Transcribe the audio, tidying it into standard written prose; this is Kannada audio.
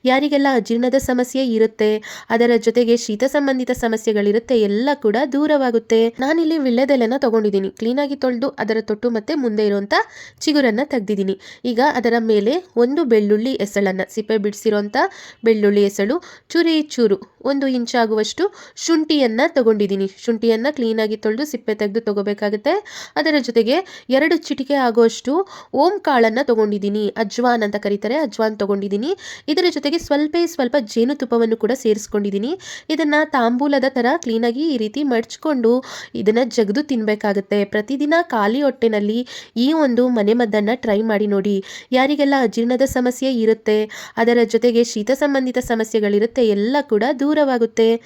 ಯಾರಿಗೆಲ್ಲ ಅಜೀರ್ಣದ ಸಮಸ್ಯೆ ಇರುತ್ತೆ, ಅದರ ಜೊತೆಗೆ ಶೀತ ಸಂಬಂಧಿತ ಸಮಸ್ಯೆಗಳಿರುತ್ತೆ, ಎಲ್ಲ ಕೂಡ ದೂರವಾಗುತ್ತೆ. ನಾನಿಲ್ಲಿ ವಿಳ್ಯದೆಲೆನ ತಗೊಂಡಿದ್ದೀನಿ. ಕ್ಲೀನಾಗಿ ತೊಳೆದು ಅದರ ತೊಟ್ಟು ಮತ್ತೆ ಮುಂದೆ ಇರುವಂತ ಚಿಗುರನ್ನ ತೆಗ್ದಿದ್ದೀನಿ. ಈಗ ಅದರ ಮೇಲೆ ಒಂದು ಬೆಳ್ಳುಳ್ಳಿ ಎಸಳನ್ನ, ಸಿಪ್ಪೆ ಬಿಡಿಸಿರುವಂತ ಬೆಳ್ಳುಳ್ಳಿ ಎಸಳು, ಚೂರು 1 ಇಂಚ್ ಆಗುವಷ್ಟು ಶುಂಠಿಯನ್ನ ತಗೊಂಡಿದ್ದೀನಿ. ಶುಂಠಿಯನ್ನ ಕ್ಲೀನಾಗಿ ತೊಳೆದು ಸಿಪ್ಪೆ ತೆಗೆದು ತಗೋಬೇಕಾಗುತ್ತೆ. ಅದರ ಜೊತೆಗೆ 2 ಚಿಟಿಕೆ ಆಗುವಷ್ಟು ಓಂ ಕಾಳನ್ನ ತಗೊಂಡಿದ್ದೀನಿ. ಅಜ್ವಾನ್ ಅಂತ ಕರೀತಾರೆ, ಅಜ್ವಾನ್ ತಗೊಂಡಿದ್ದೀನಿ. ಇದರ ಜೊತೆಗೆ ಸ್ವಲ್ಪ ಜೇನುತುಪ್ಪವನ್ನು ಕೂಡ ಸೇರಿಸ್ಕೊಂಡಿದ್ದೀನಿ. ಇದನ್ನ ತಾಂಬೂಲದ ತರ ಕ್ಲೀನಾಗಿ ಈ ರೀತಿ ಮಡ್ಚ್ಕೊಂಡು ಇದನ್ನ ಜಗದು ತಿನ್ಬೇಕಾಗುತ್ತೆ. ಪ್ರತಿದಿನ ಖಾಲಿ ಹೊಟ್ಟೆನಲ್ಲಿ ಈ ಒಂದು ಮನೆಮದ್ದನ್ನ ಟ್ರೈ ಮಾಡಿ ನೋಡಿ. ಯಾರಿಗೆಲ್ಲ ಅಜೀರ್ಣದ ಸಮಸ್ಯೆ ಇರುತ್ತೆ, ಅದರ ಜೊತೆಗೆ ಶೀತ ಸಂಬಂಧಿತ ಸಮಸ್ಯೆಗಳಿರುತ್ತೆ, ಎಲ್ಲ ಕೂಡ ದೂರವಾಗುತ್ತೆ.